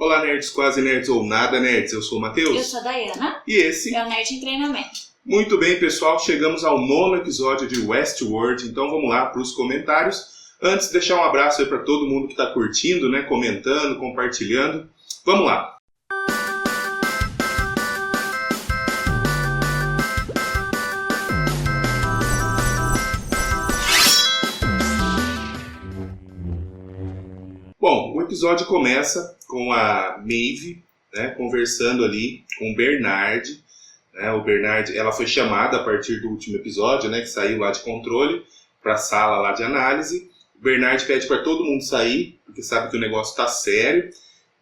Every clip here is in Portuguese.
Olá, nerds, quase nerds ou nada nerds. Eu sou o Matheus. Eu sou a Dayana. E esse é o Nerd em Treinamento. Muito bem, pessoal. Chegamos ao 9º episódio de Westworld. Então vamos lá para os comentários. Antes, deixar um abraço aí para todo mundo que está curtindo, né? Comentando, compartilhando. Vamos lá. Bom, o episódio começa com a Maeve, né, conversando ali com o Bernard. Né, o Bernard, ela foi chamada a partir do último episódio, né, que saiu lá de controle, para a sala lá de análise. O Bernard pede para todo mundo sair, porque sabe que o negócio está sério.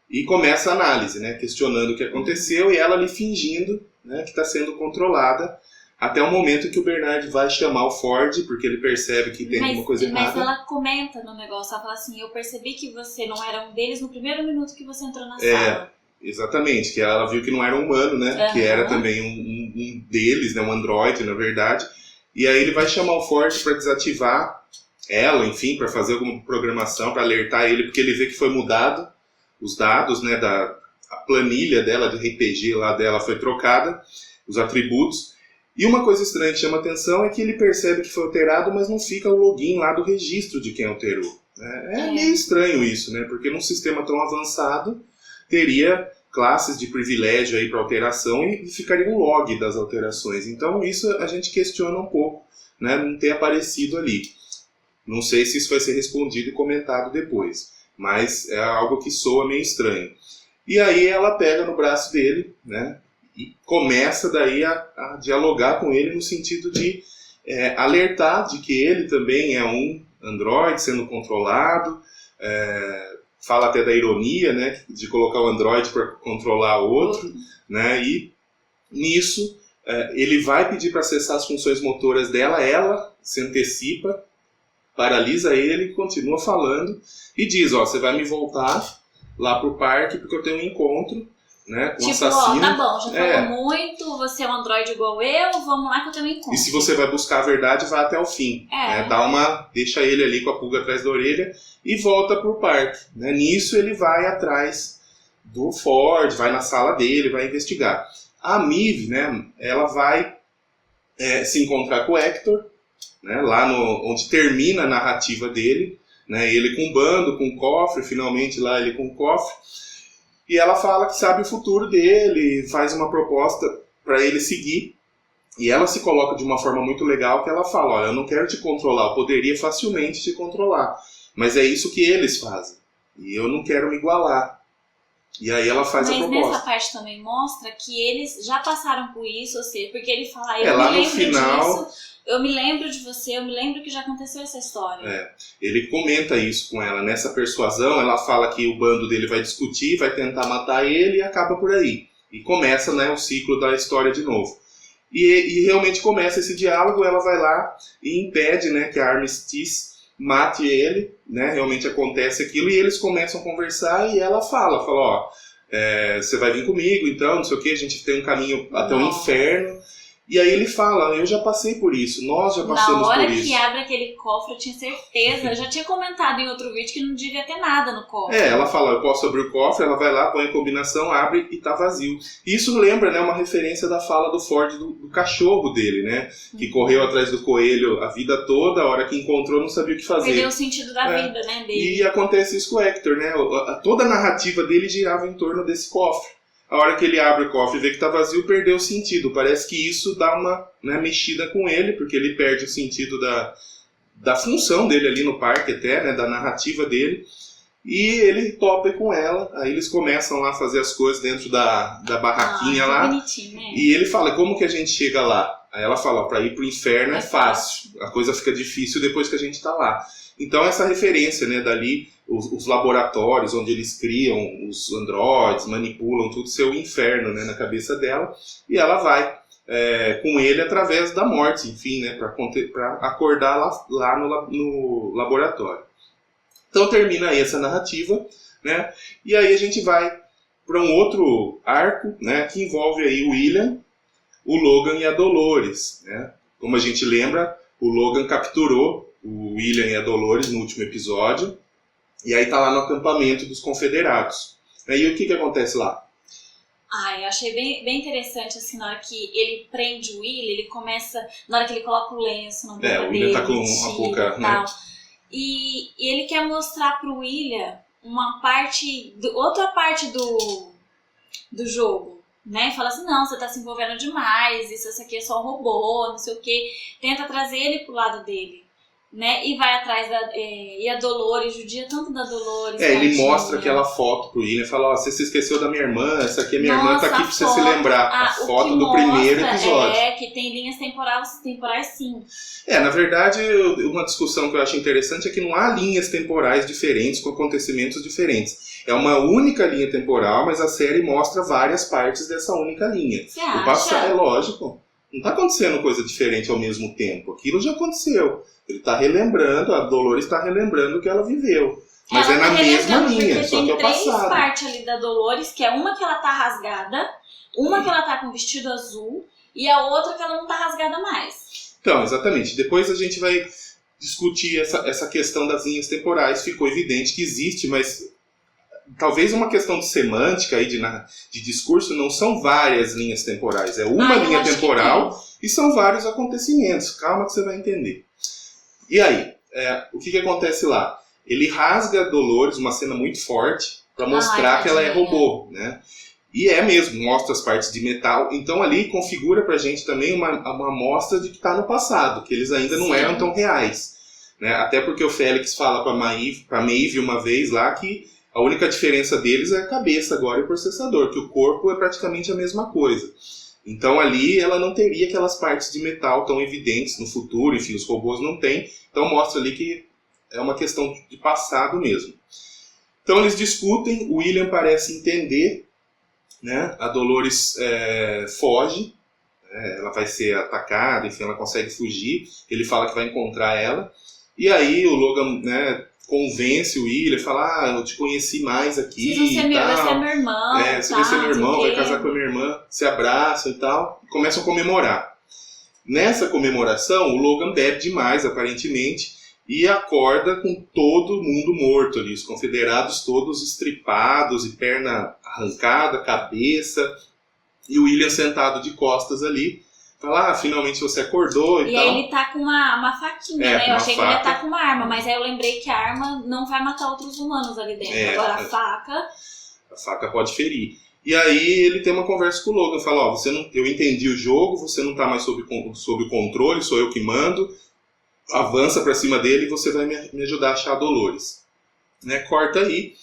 E começa a análise, né, questionando o que aconteceu e ela ali fingindo, né, que está sendo controlada. Até o momento que o Bernard vai chamar o Ford, porque ele percebe que tem alguma coisa errada. Mas ela comenta no negócio, ela fala assim, eu percebi que você não era um deles no primeiro minuto que você entrou na sala. Exatamente, que ela viu que não era um humano, né? Uhum. Que era também um deles, né? Um androide, na verdade. E aí ele vai chamar o Ford para desativar ela, enfim, para fazer alguma programação, para alertar ele, porque ele vê que foi mudado os dados, né? A planilha dela, de RPG lá dela foi trocada, os atributos. E uma coisa estranha que chama atenção é que ele percebe que foi alterado, mas não fica o login lá do registro de quem alterou. É meio estranho isso, né? Porque num sistema tão avançado, teria classes de privilégio aí para alteração e ficaria um log das alterações. Então isso a gente questiona um pouco, né? Não ter aparecido ali. Não sei se isso vai ser respondido e comentado depois, mas é algo que soa meio estranho. E aí ela pega no braço dele, né? E começa daí a dialogar com ele no sentido de alertar de que ele também é um androide sendo controlado. Fala até da ironia, né, de colocar o androide para controlar o outro. Né, e nisso ele vai pedir para acessar as funções motoras dela, ela se antecipa, paralisa ele, continua falando e diz, você vai me voltar lá pro parque porque eu tenho um encontro, né, com tipo, assassino. Tá bom, já falou muito, você é um androide igual eu, vamos lá que eu tenho um encontro. E se você vai buscar a verdade, vai até o fim. Né, deixa ele ali com a pulga atrás da orelha e volta pro parque. Né, nisso ele vai atrás do Ford, vai na sala dele, vai investigar. A Maeve, né, ela vai se encontrar com o Hector, né, lá onde termina a narrativa dele, né, ele com um bando, com um cofre, finalmente lá ele com um cofre. E ela fala que sabe o futuro dele, faz uma proposta para ele seguir. E ela se coloca de uma forma muito legal que ela fala, eu não quero te controlar, eu poderia facilmente te controlar. Mas é isso que eles fazem. E eu não quero me igualar. E aí ela faz a proposta. Mas nessa parte também mostra que eles já passaram por isso, ou seja, porque ele fala, eu me lembro de você, eu me lembro que já aconteceu essa história. Ele comenta isso com ela. Nessa persuasão, ela fala que o bando dele vai discutir, vai tentar matar ele e acaba por aí. E começa, né, o ciclo da história de novo. E realmente começa esse diálogo, ela vai lá e impede, né, que a Armistice mate ele, né, realmente acontece aquilo, e eles começam a conversar e ela fala, você vai vir comigo, então, não sei o que, a gente tem um caminho até o inferno. E aí ele fala, eu já passei por isso, nós já passamos por isso. Na hora que abre aquele cofre, eu tinha certeza, eu já tinha comentado em outro vídeo que não devia ter nada no cofre. Ela fala, eu posso abrir o cofre, ela vai lá, põe a combinação, abre e tá vazio. E isso lembra, né, uma referência da fala do Ford do cachorro dele, né, que correu atrás do coelho a vida toda, a hora que encontrou não sabia o que fazer. Perdeu o sentido da vida, né, dele. E acontece isso com o Hector, né, toda a narrativa dele girava em torno desse cofre. A hora que ele abre o cofre e vê que está vazio, perdeu o sentido. Parece que isso dá uma, né, mexida com ele, porque ele perde o sentido da função dele ali no parque até, né, da narrativa dele. E ele topa com ela, aí eles começam lá a fazer as coisas dentro da barraquinha lá. Bonitinho, né? E ele fala, como que a gente chega lá? Aí ela fala, para ir pro inferno é fácil. A coisa fica difícil depois que a gente está lá. Então essa referência, né, dali, os laboratórios onde eles criam os androides, manipulam tudo, ser o inferno, né, na cabeça dela, e ela vai com ele através da morte, enfim, né, para acordar lá no laboratório. Então termina aí essa narrativa, né, e aí a gente vai para um outro arco, né, que envolve aí o William, o Logan e a Dolores, né. Como a gente lembra, o Logan capturou o William e a Dolores no último episódio, e aí tá lá no acampamento dos confederados. E o que acontece lá? Eu achei bem interessante, assim, na hora que ele prende o William, ele começa, na hora que ele coloca o lenço na boca dele, o William tá com a boca, né? E ele quer mostrar pro William outra parte do jogo, né? Fala assim, não, você tá se envolvendo demais, isso aqui é só um robô, não sei o quê. Tenta trazer ele pro lado dele, né? E vai atrás e a Dolores, judia tanto da Dolores. Ele mostra aquela foto pro William e fala, você se esqueceu da minha irmã, essa aqui é minha irmã, tá aqui pra você se lembrar. A foto do primeiro episódio. Que tem linhas temporais sim. Na verdade, uma discussão que eu acho interessante é que não há linhas temporais diferentes com acontecimentos diferentes. É uma única linha temporal, mas a série mostra várias partes dessa única linha. Você acha? É lógico. Não tá acontecendo coisa diferente ao mesmo tempo. Aquilo já aconteceu. Ele tá relembrando, a Dolores tá relembrando o que ela viveu. Mas ela na mesma linha, só que é o passado. Tem 3 partes ali da Dolores, que é uma que ela tá rasgada, uma que ela tá com vestido azul, e a outra que ela não tá rasgada mais. Então, exatamente. Depois a gente vai discutir essa questão das linhas temporais. Ficou evidente que existe, mas talvez uma questão de semântica e de discurso, não são várias linhas temporais. É uma linha temporal e são vários acontecimentos. Calma que você vai entender. E aí, o que acontece lá? Ele rasga a Dolores, uma cena muito forte, para mostrar que ela é robô, né? E mesmo, mostra as partes de metal. Então ali configura pra gente também uma amostra de que tá no passado, que eles ainda não eram tão reais. Né? Até porque o Félix fala pra Maeve uma vez lá que a única diferença deles é a cabeça agora e o processador, que o corpo é praticamente a mesma coisa. Então ali ela não teria aquelas partes de metal tão evidentes no futuro, enfim, os robôs não têm. Então mostra ali que é uma questão de passado mesmo. Então eles discutem, o William parece entender, né? A Dolores foge, ela vai ser atacada, enfim, ela consegue fugir, ele fala que vai encontrar ela. E aí o Logan, né, convence o William, fala, eu te conheci mais aqui. Você vai ser meu irmão. Você vai ser meu irmão, vai casar com a minha irmã, se abraçam e tal, e começam a comemorar. Nessa comemoração, o Logan bebe demais, aparentemente, e acorda com todo mundo morto ali, os confederados todos estripados, e perna arrancada, cabeça, e o William sentado de costas ali. Fala, finalmente você acordou e tal. E aí ele tá com uma faquinha, né? Eu achei que ele ia estar com uma arma, mas aí eu lembrei que a arma não vai matar outros humanos ali dentro. Agora a faca... A faca pode ferir. E aí ele tem uma conversa com o Logan, fala, eu entendi o jogo, você não tá mais sob o controle, sou eu que mando, avança pra cima dele e você vai me ajudar a achar a Dolores. Né? Corta aí.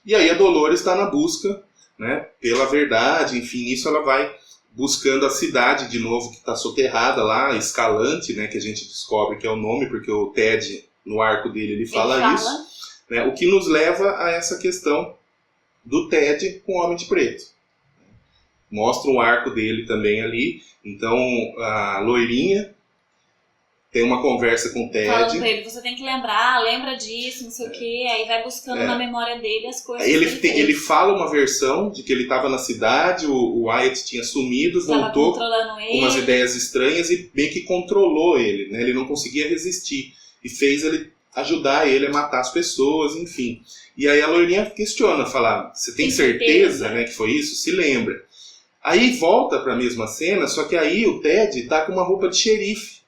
E aí a Dolores tá na busca, né, pela verdade, enfim, isso ela vai buscando a cidade de novo, que está soterrada lá, Escalante, né, que a gente descobre que é o nome, porque o Ted, no arco dele, ele fala isso. Né, o que nos leva a essa questão do Ted com o Homem de Preto. Mostra um arco dele também ali. Então, a loirinha tem uma conversa com o Ted. Falando pra ele, você tem que lembra disso, não sei o quê. Aí vai buscando na memória dele as coisas ele fala uma versão de que ele estava na cidade, o Wyatt tinha sumido, voltou com umas ideias estranhas e meio que controlou ele, né? Ele não conseguia resistir. E fez ele ajudar ele a matar as pessoas, enfim. E aí a loirinha questiona, fala, você tem certeza, né, que foi isso? Se lembra. Aí volta para a mesma cena, só que aí o Ted tá com uma roupa de xerife.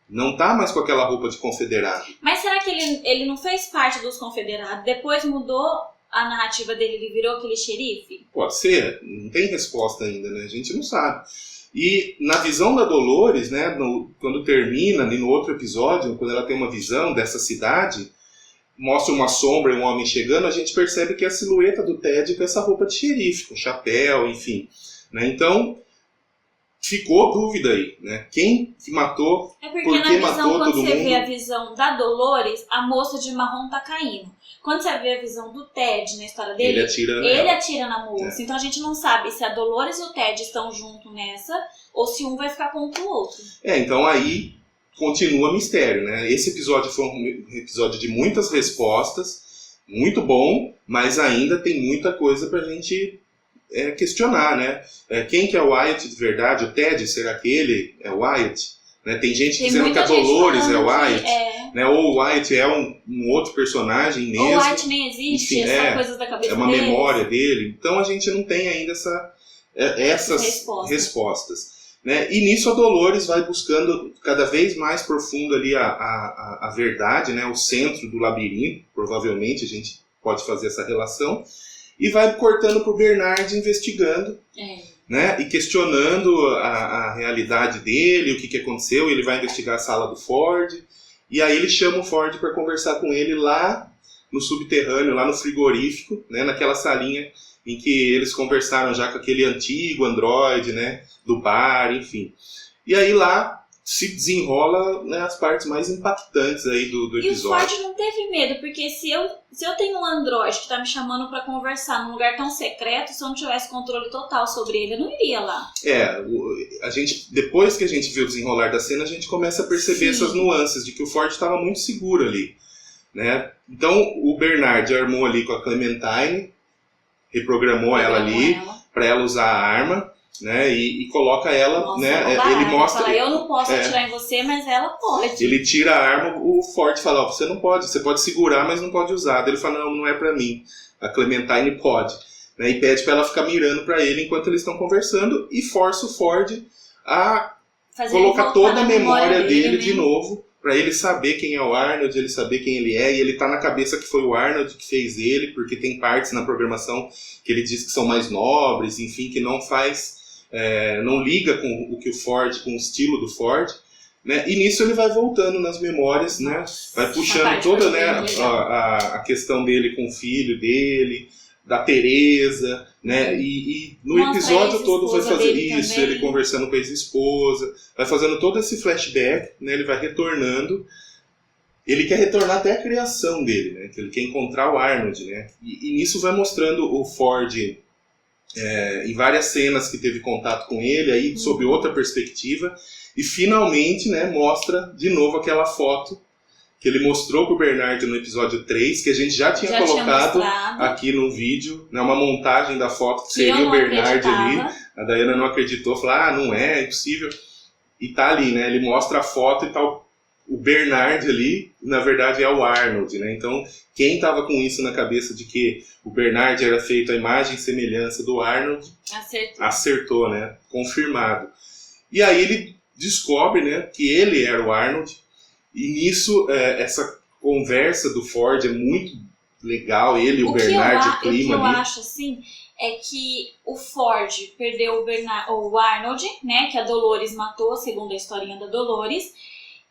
Não tá mais com aquela roupa de confederado. Mas será que ele não fez parte dos confederados? Depois mudou a narrativa dele, ele virou aquele xerife? Pode ser, não tem resposta ainda, né? A gente não sabe. E na visão da Dolores, né, quando termina, ali no outro episódio, quando ela tem uma visão dessa cidade, mostra uma sombra e um homem chegando, a gente percebe que é a silhueta do Ted com essa roupa de xerife, com chapéu, enfim. Né? Então, ficou dúvida aí, né? Quem que matou, por que matou todo mundo. Quando você vê a visão da Dolores, a moça de marrom tá caindo. Quando você vê a visão do Ted na história dele, ele atira na moça. Então a gente não sabe se a Dolores e o Ted estão juntos nessa, ou se um vai ficar contra o outro. Então aí continua mistério, né? Esse episódio foi um episódio de muitas respostas, muito bom, mas ainda tem muita coisa pra gente questionar, né? Quem que é o Wyatt de verdade? O Ted, será que ele é o Wyatt? Né? Tem gente dizendo que a Dolores é o Wyatt, né? Ou o Wyatt é um outro personagem mesmo. Ou o Wyatt nem existe, enfim, é coisas da cabeça dele. É uma memória dele. Então a gente não tem ainda essas respostas. Né? E nisso a Dolores vai buscando cada vez mais profundo ali a verdade, né? O centro do labirinto, provavelmente a gente pode fazer essa relação, e vai cortando para o Bernard investigando, né? E questionando a realidade dele, o que aconteceu. Ele vai investigar a sala do Ford, e aí ele chama o Ford para conversar com ele lá no subterrâneo, lá no frigorífico, né? Naquela salinha em que eles conversaram já com aquele antigo androide, né? Do bar, enfim. E aí lá se desenrola, né, as partes mais impactantes aí do episódio. E o Ford não teve medo, porque se eu tenho um androide que tá me chamando pra conversar num lugar tão secreto, se eu não tivesse controle total sobre ele, eu não iria lá. A gente, depois que a gente viu o desenrolar da cena, a gente começa a perceber essas nuances de que o Ford estava muito seguro ali, né? Então o Bernard armou ali com a Clementine, reprogramou ela ali para ela usar a arma, né, e coloca ela. Nossa, né, ele mostra. Fala, eu não posso atirar em você, mas ela pode. Ele tira a arma, o Ford fala, você não pode, você pode segurar, mas não pode usar. Ele fala, não é pra mim, a Clementine pode, né, e pede pra ela ficar mirando pra ele enquanto eles estão conversando, e força o Ford a colocar toda a memória dele de novo, pra ele saber quem é o Arnold, ele saber quem ele é, e ele tá na cabeça que foi o Arnold que fez ele, porque tem partes na programação que ele diz que são mais nobres, enfim, que não faz... não liga com o que o Ford, com o estilo do Ford, né? E nisso ele vai voltando nas memórias, né? Vai puxando toda, né, a questão dele com o filho dele, da Teresa, né? E no episódio todo vai fazer isso, ele conversando com a ex-esposa, vai fazendo todo esse flashback, né? Ele vai retornando. Ele quer retornar até a criação dele, né? Que ele quer encontrar o Arnold, né? E nisso vai mostrando o Ford... em várias cenas que teve contato com ele, aí sob outra perspectiva, e finalmente, né, mostra de novo aquela foto que ele mostrou pro Bernard no episódio 3, que a gente já tinha colocado aqui no vídeo, né, uma montagem da foto que seria o Bernard ali. A Dayana não acreditou, falou, não é impossível. E tá ali, né, ele mostra a foto e tal. O Bernard ali, na verdade, é o Arnold, né? Então, quem estava com isso na cabeça de que o Bernard era feito à imagem e semelhança do Arnold, acertou, né? Confirmado. E aí ele descobre, né, que ele era o Arnold, e nisso, essa conversa do Ford é muito legal, ele e o Bernard, o clima ali. O que eu acho, assim, é que o Ford perdeu o Arnold, né, que a Dolores matou, segundo a historinha da Dolores,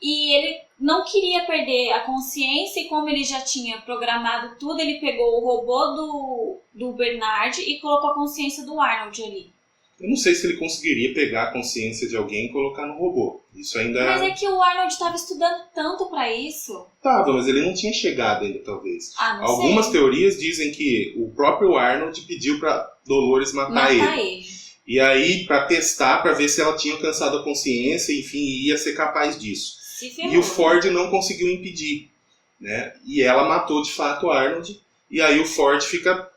e ele não queria perder a consciência, e como ele já tinha programado tudo, ele pegou o robô do Bernard e colocou a consciência do Arnold ali. Eu não sei se ele conseguiria pegar a consciência de alguém e colocar no robô. Isso ainda... Mas é que o Arnold estava estudando tanto pra isso. Tava, mas ele não tinha chegado ainda, talvez. Não Algumas sei. teorias dizem que o próprio Arnold pediu pra Dolores matar ele. E aí, pra testar, pra ver se ela tinha alcançado a consciência, enfim, ia ser capaz disso. E o Ford não conseguiu impedir, né? E ela matou de fato o Arnold. E aí o Ford fica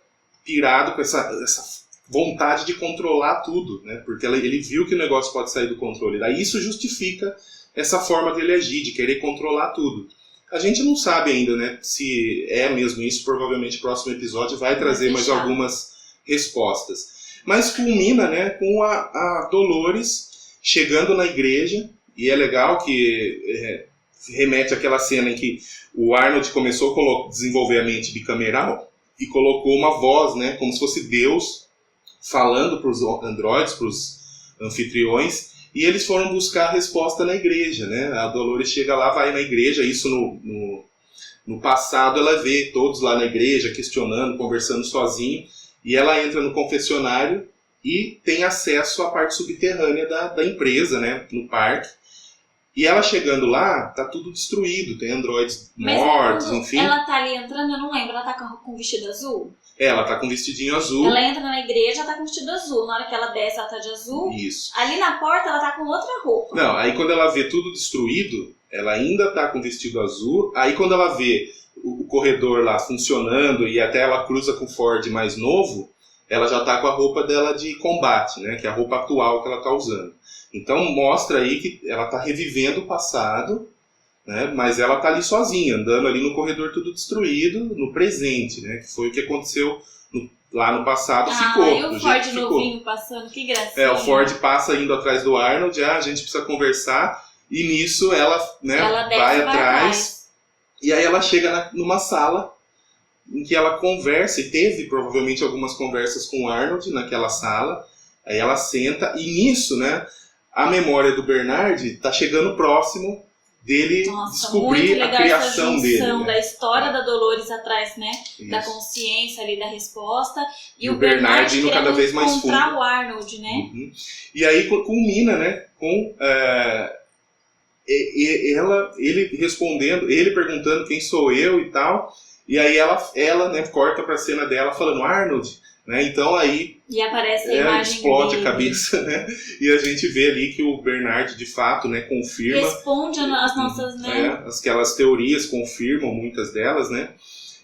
pirado com essa vontade de controlar tudo, né? Porque ele viu que o negócio pode sair do controle. Daí isso justifica essa forma dele agir, de querer controlar tudo. A gente não sabe ainda, né, se é mesmo isso. Provavelmente o próximo episódio vai trazer mais algumas respostas. Mas culmina, né, com a Dolores chegando na igreja. E é legal que remete àquela cena em que o Arnold começou a desenvolver a mente bicameral e colocou uma voz, né, como se fosse Deus, falando para os androides, para os anfitriões, e eles foram buscar a resposta na igreja, né? A Dolores chega lá, vai na igreja, isso no passado ela vê todos lá na igreja questionando, conversando sozinho, e ela entra no confessionário e tem acesso à parte subterrânea da empresa, né, no parque. E ela chegando lá, tá tudo destruído, tem androides mortos, enfim. Ela tá ali entrando, eu não lembro, ela tá com vestido azul? Ela tá com vestidinho azul. Ela entra na igreja, ela tá com vestido azul. Na hora que ela desce, ela tá de azul. Isso. Ali na porta, ela tá com outra roupa. Não, aí quando ela vê tudo destruído, ela ainda tá com vestido azul. Aí quando ela vê o corredor lá funcionando e até ela cruza com o Ford mais novo, ela já tá com a roupa dela de combate, né? Que é a roupa atual que ela tá usando. Então mostra aí que ela tá revivendo o passado, né? Mas ela tá ali sozinha, andando ali no corredor tudo destruído, no presente, né? Que foi o que aconteceu lá no passado, ficou. E o Ford novinho passando, que gracinha. O Ford passa indo atrás do Arnold, a gente precisa conversar, e nisso ela, né, vai atrás, e aí ela chega numa sala em que ela conversa, e teve provavelmente algumas conversas com o Arnold naquela sala, aí ela senta, e nisso, né, a memória do Bernard tá chegando próximo dele descobrir a criação dele. Né? Da história da Dolores atrás, né? Isso. Da consciência ali, da resposta. E o Bernard indo cada vez mais fundo. Encontrar o Arnold, né? Uhum. E aí culmina, né? Com ele respondendo, ele perguntando quem sou eu e tal. E aí ela né, corta pra cena dela falando Arnold. Né? Então aí e aparece a imagem explode dele. A cabeça, né? E a gente vê ali que o Bernard de fato, né, confirma, responde as nossas, né? Aquelas teorias confirmam muitas delas, né?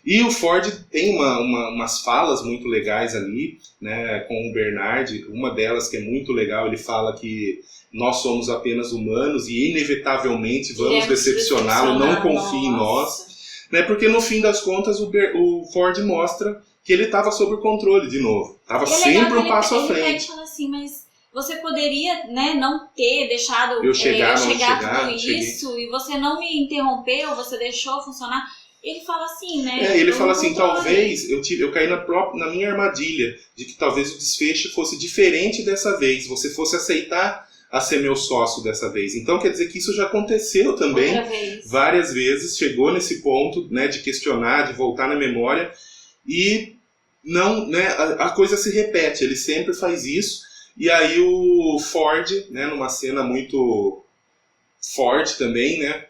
E o Ford tem umas falas muito legais ali, né, com o Bernard. Uma delas que é muito legal, ele fala que nós somos apenas humanos e inevitavelmente vamos decepcioná-lo, não confie em nós, né? Porque no fim das contas o Ford mostra que ele estava sob controle de novo. Estava sempre um passo à frente. Ele fala assim, mas você poderia, né, não ter deixado eu chegar tudo isso, e você não me interrompeu, você deixou funcionar. Ele fala assim, né? Ele fala assim, talvez eu caí na minha armadilha de que talvez o desfecho fosse diferente dessa vez, você fosse aceitar a ser meu sócio dessa vez. Então quer dizer que isso já aconteceu também várias vezes, chegou nesse ponto, né, de questionar, de voltar na memória. E não, né, a coisa se repete, ele sempre faz isso. E aí o Ford, né, numa cena muito forte também, né,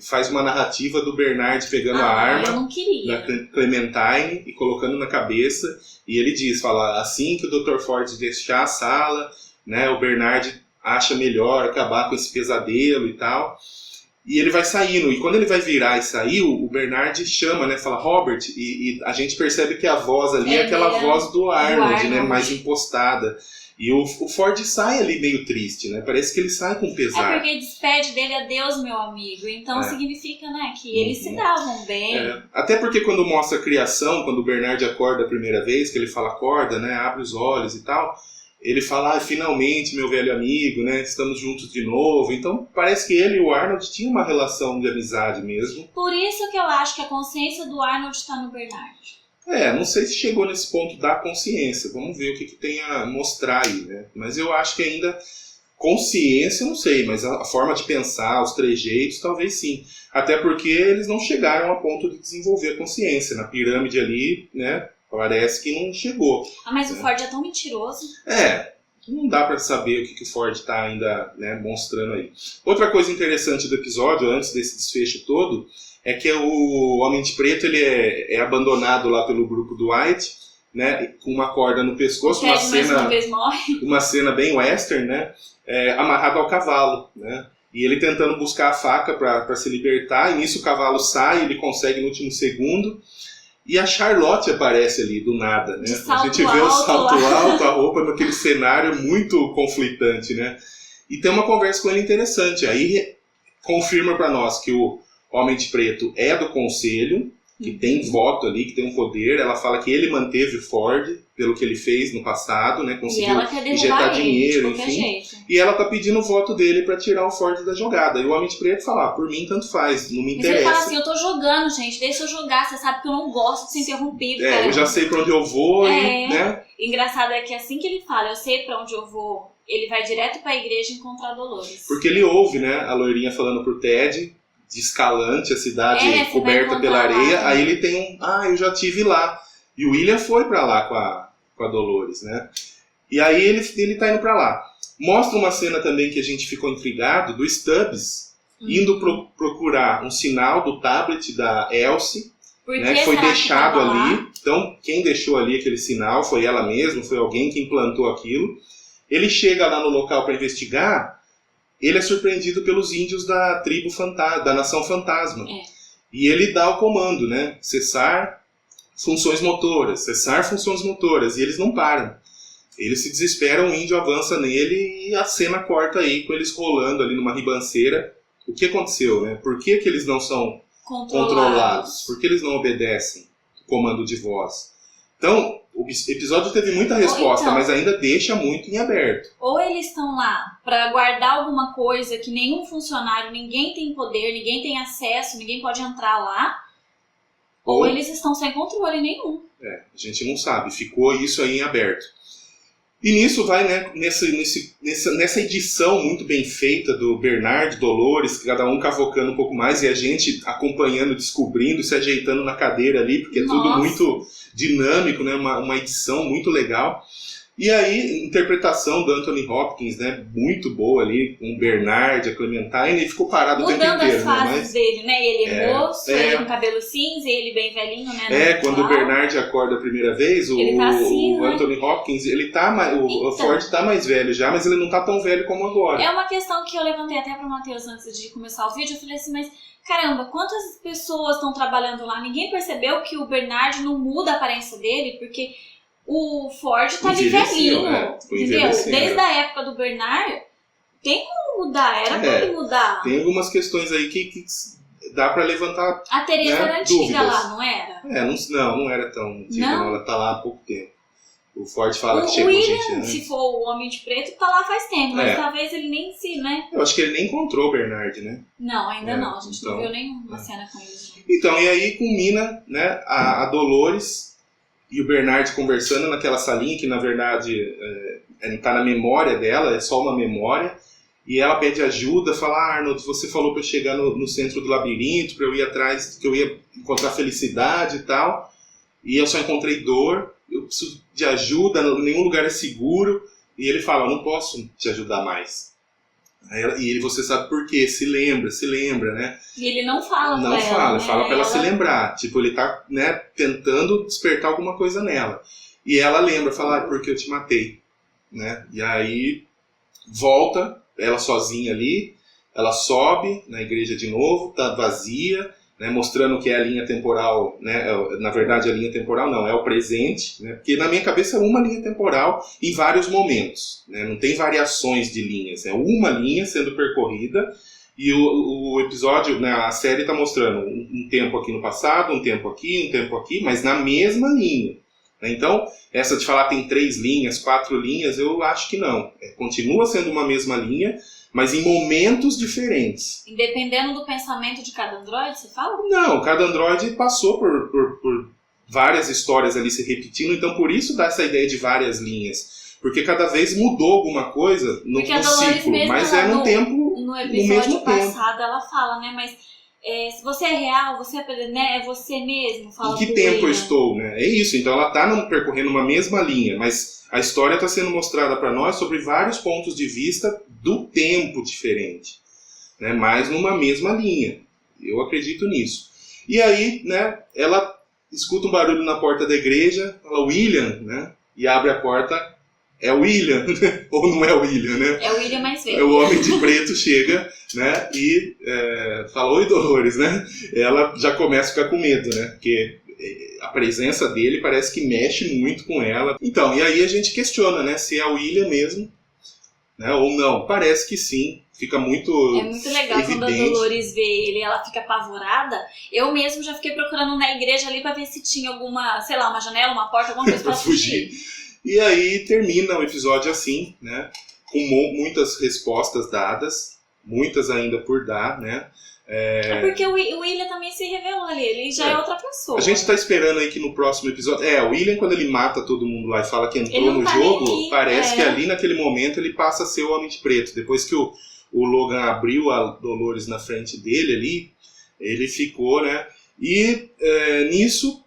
faz uma narrativa do Bernard pegando a arma da Clementine e colocando na cabeça. E ele fala, assim que o Dr. Ford deixar a sala, né, o Bernard acha melhor acabar com esse pesadelo e tal. E ele vai saindo, e quando ele vai virar e sair, o Bernard chama, né, fala Robert, e a gente percebe que a voz ali é aquela voz do Arnold, né, mais impostada. E o Ford sai ali meio triste, né, parece que ele sai com pesar. É porque despede dele, adeus meu amigo, então significa, né, que eles se davam bem. Até porque quando mostra a criação, quando o Bernard acorda a primeira vez, que ele fala acorda, né, abre os olhos e tal... Ele fala, finalmente, meu velho amigo, né? Estamos juntos de novo. Então, parece que ele e o Arnold tinham uma relação de amizade mesmo. Por isso que eu acho que a consciência do Arnold está no Bernard. Não sei se chegou nesse ponto da consciência. Vamos ver o que tem a mostrar aí, né? Mas eu acho que ainda... Consciência, eu não sei, mas a forma de pensar, os trejeitos, talvez sim. Até porque eles não chegaram a ponto de desenvolver a consciência. Na pirâmide ali, né? Parece que não chegou. Mas o Ford é tão mentiroso. Não dá pra saber o que o Ford tá ainda, né, mostrando aí. Outra coisa interessante do episódio, antes desse desfecho todo, é que o Homem de Preto ele é abandonado lá pelo grupo do White, né, com uma corda no pescoço, uma cena bem western, né, amarrado ao cavalo, né. E ele tentando buscar a faca para se libertar, e nisso o cavalo sai, ele consegue no último segundo. E a Charlotte aparece ali, do nada, né? A gente vê o salto alto, a roupa naquele cenário muito conflitante, né? E tem uma conversa com ele interessante. Aí confirma para nós que o Homem de Preto é do Conselho, que tem voto ali, que tem um poder. Ela fala que ele manteve o Ford pelo que ele fez no passado, né? Conseguiu injetar dinheiro, enfim. E ela tá pedindo o voto dele para tirar o Ford da jogada. E o Homem de Preto fala, por mim tanto faz, não me interessa. Mas ele fala assim, eu tô jogando, gente, deixa eu jogar, você sabe que eu não gosto de ser interrompido. Eu já sei pra onde eu vou, né? Engraçado é que assim que ele fala, eu sei pra onde eu vou, ele vai direto pra igreja encontrar Dolores. Porque ele ouve, né, a loirinha falando pro Ted, de Escalante, a cidade coberta pela areia, aí ele tem eu já tive lá. E o William foi pra lá com a Dolores, né? E aí ele tá indo pra lá. Mostra uma cena também que a gente ficou intrigado, do Stubbs indo procurar um sinal do tablet da Elsie, né, que foi deixado ali. Então, quem deixou ali aquele sinal foi ela mesma, foi alguém que implantou aquilo. Ele chega lá no local para investigar, ele é surpreendido pelos índios da tribo da Nação Fantasma. E ele dá o comando, né? Cessar, funções motoras, cessar funções motoras, e eles não param. Eles se desesperam, o índio avança nele e a cena corta aí, com eles rolando ali numa ribanceira. O que aconteceu, né? Por que eles não são controlados? Por que eles não obedecem o comando de voz? Então, o episódio teve muita resposta, mas ainda deixa muito em aberto. Ou eles estão lá para guardar alguma coisa que nenhum funcionário, ninguém tem poder, ninguém tem acesso, ninguém pode entrar lá, ou eles estão sem controle nenhum. A gente não sabe, ficou isso aí em aberto. E nisso vai, né, nessa edição muito bem feita do Bernard, Dolores, cada um cavocando um pouco mais e a gente acompanhando, descobrindo, se ajeitando na cadeira ali, porque é tudo muito dinâmico, né, uma edição muito legal. E aí, interpretação do Anthony Hopkins, né, muito boa ali, com o Bernard, a Clementine, e ficou parado o tempo inteiro. Mudando as fases dele, né, ele é moço, ele com cabelo cinza, ele bem velhinho, né. Quando o Bernard acorda a primeira vez, o Anthony Hopkins, ele tá o Ford tá mais velho já, mas ele não tá tão velho como agora. É uma questão que eu levantei até pro Matheus antes de começar o vídeo, eu falei assim, mas caramba, quantas pessoas estão trabalhando lá? Ninguém percebeu que o Bernard não muda a aparência dele, porque o Ford tá ali velhinho, entendeu? Desde a época do Bernard, tem como mudar, era pra ele mudar. Tem algumas questões aí que dá pra levantar. A Teresa era antiga dúvidas. Lá, não era? Não era tão antiga, não. Ela tá lá há pouco tempo. O Ford fala que chegou gente antes. Se for o Homem de Preto, tá lá faz tempo, mas talvez ele nem se, né? Eu acho que ele nem encontrou o Bernard, né? Não, ainda não. A gente não viu nenhuma cena com ele. Então, e aí culmina, né, a Dolores e o Bernard conversando naquela salinha que, na verdade, tá na memória dela, é só uma memória. E ela pede ajuda, fala, Arnold, você falou pra eu chegar no centro do labirinto, pra eu ir atrás, que eu ia encontrar felicidade e tal. E eu só encontrei dor, eu preciso de ajuda, nenhum lugar é seguro. E ele fala, eu não posso te ajudar mais. E você sabe por quê, se lembra, né? E ele não fala pra ela. Não fala pra ela se lembrar. Tipo, ele tá, né, tentando despertar alguma coisa nela. E ela lembra, fala, porque eu te matei. Né? E aí volta, ela sozinha ali, ela sobe na igreja de novo, tá vazia, né, mostrando que é a linha temporal, né, na verdade a linha temporal não, é o presente, né, porque na minha cabeça é uma linha temporal em vários momentos, né, não tem variações de linhas, é uma linha sendo percorrida e o episódio, né, a série está mostrando um tempo aqui no passado, um tempo aqui, mas na mesma linha. Então, essa de falar tem 3 linhas, 4 linhas, eu acho que não. Continua sendo uma mesma linha, mas em momentos diferentes. Dependendo do pensamento de cada androide, você fala? Não, cada androide passou por várias histórias ali se repetindo, então por isso dá essa ideia de várias linhas. Porque cada vez mudou alguma coisa no ciclo, mas no tempo, no episódio passado ela fala, né, mas... se você é real, você é, né, é você mesmo. Fala em que tempo eu estou, né? É isso, então ela está percorrendo uma mesma linha, mas a história está sendo mostrada para nós sobre vários pontos de vista do tempo diferente, né? Mas numa mesma linha. Eu acredito nisso. E aí, né, ela escuta um barulho na porta da igreja, fala William, né? E abre a porta, é o William, ou não é o William, né? É o William mais velho. É o Homem de Preto chega, né? E fala, oi Dolores, né? Ela já começa a ficar com medo, né? Porque a presença dele parece que mexe muito com ela. Então, e aí a gente questiona, né? Se é o William mesmo, né? Ou não. Parece que sim. Fica muito É muito legal evidente. Quando a Dolores vê ele, ela fica apavorada. Eu mesmo já fiquei procurando na igreja ali pra ver se tinha alguma, sei lá, uma janela, uma porta, alguma coisa pra fugir. E aí termina o episódio assim, né? Com muitas respostas dadas, muitas ainda por dar, né? É porque o William também se revelou ali, ele já é outra pessoa. A gente tá esperando aí que no próximo episódio... o William, quando ele mata todo mundo lá e fala que entrou no jogo, parece que ali naquele momento ele passa a ser o Homem de Preto. Depois que o Logan abriu a Dolores na frente dele ali, ele ficou, né? E nisso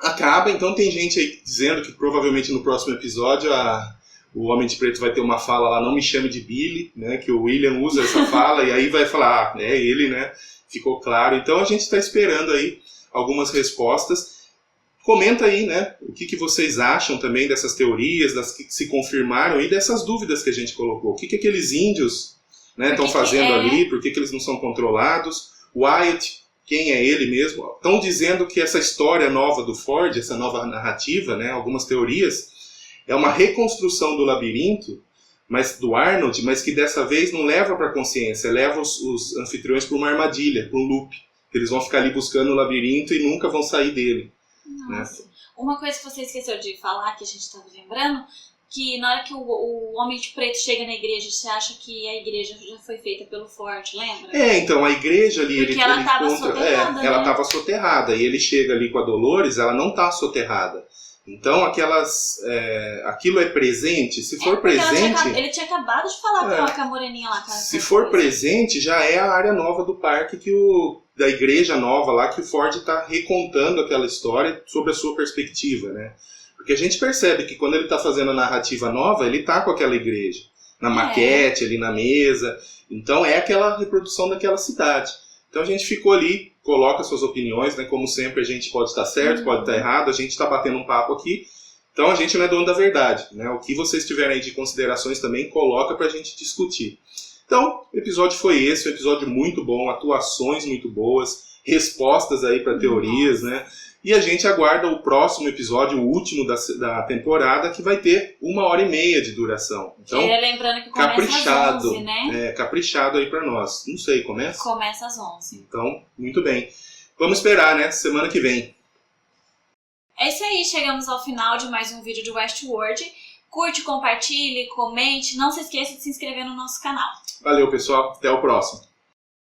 acaba, então tem gente aí dizendo que provavelmente no próximo episódio o Homem de Preto vai ter uma fala lá, não me chame de Billy, né, que o William usa essa fala e aí vai falar, é ele, né, ficou claro. Então a gente está esperando aí algumas respostas. Comenta aí, né, o que vocês acham também dessas teorias, das que se confirmaram e dessas dúvidas que a gente colocou. O que aqueles índios, né, estão fazendo ali, por que eles não são controlados. Wyatt, quem é ele mesmo. Estão dizendo que essa história nova do Ford, essa nova narrativa, né, algumas teorias, é uma reconstrução do labirinto, mas do Arnold, mas que dessa vez não leva para a consciência, leva os anfitriões para uma armadilha, para um loop. Eles vão ficar ali buscando o labirinto e nunca vão sair dele. Nossa. Né? Uma coisa que você esqueceu de falar, que a gente estava lembrando, que na hora que o Homem de Preto chega na igreja, você acha que a igreja já foi feita pelo Ford, lembra? Então, a igreja ali... Porque ela estava soterrada, ela estava soterrada, e ele chega ali com a Dolores, ela não está soterrada. Então, aquilo é presente. Se for presente... Ele tinha acabado de falar com a moreninha lá. Se for presente, já é a área nova do parque, da igreja nova lá, que o Ford está recontando aquela história sobre a sua perspectiva, né? Porque a gente percebe que quando ele está fazendo a narrativa nova, ele está com aquela igreja. Na maquete, ali na mesa. Então, é aquela reprodução daquela cidade. Então, a gente ficou ali, coloca suas opiniões, né? Como sempre, a gente pode estar certo, pode estar errado, a gente está batendo um papo aqui. Então, a gente não é dono da verdade, né? O que vocês tiverem aí de considerações também, coloca para a gente discutir. Então, o episódio foi esse, um episódio muito bom, atuações muito boas, respostas aí para teorias, né? E a gente aguarda o próximo episódio, o último da temporada, que vai ter 1h30 de duração. Então, lembrando que começa caprichado, às 11, né? Caprichado aí para nós. Não sei, começa? Começa às 11. Então, muito bem. Vamos esperar, né? Semana que vem. É isso aí, chegamos ao final de mais um vídeo de Westworld. Curte, compartilhe, comente. Não se esqueça de se inscrever no nosso canal. Valeu, pessoal. Até o próximo.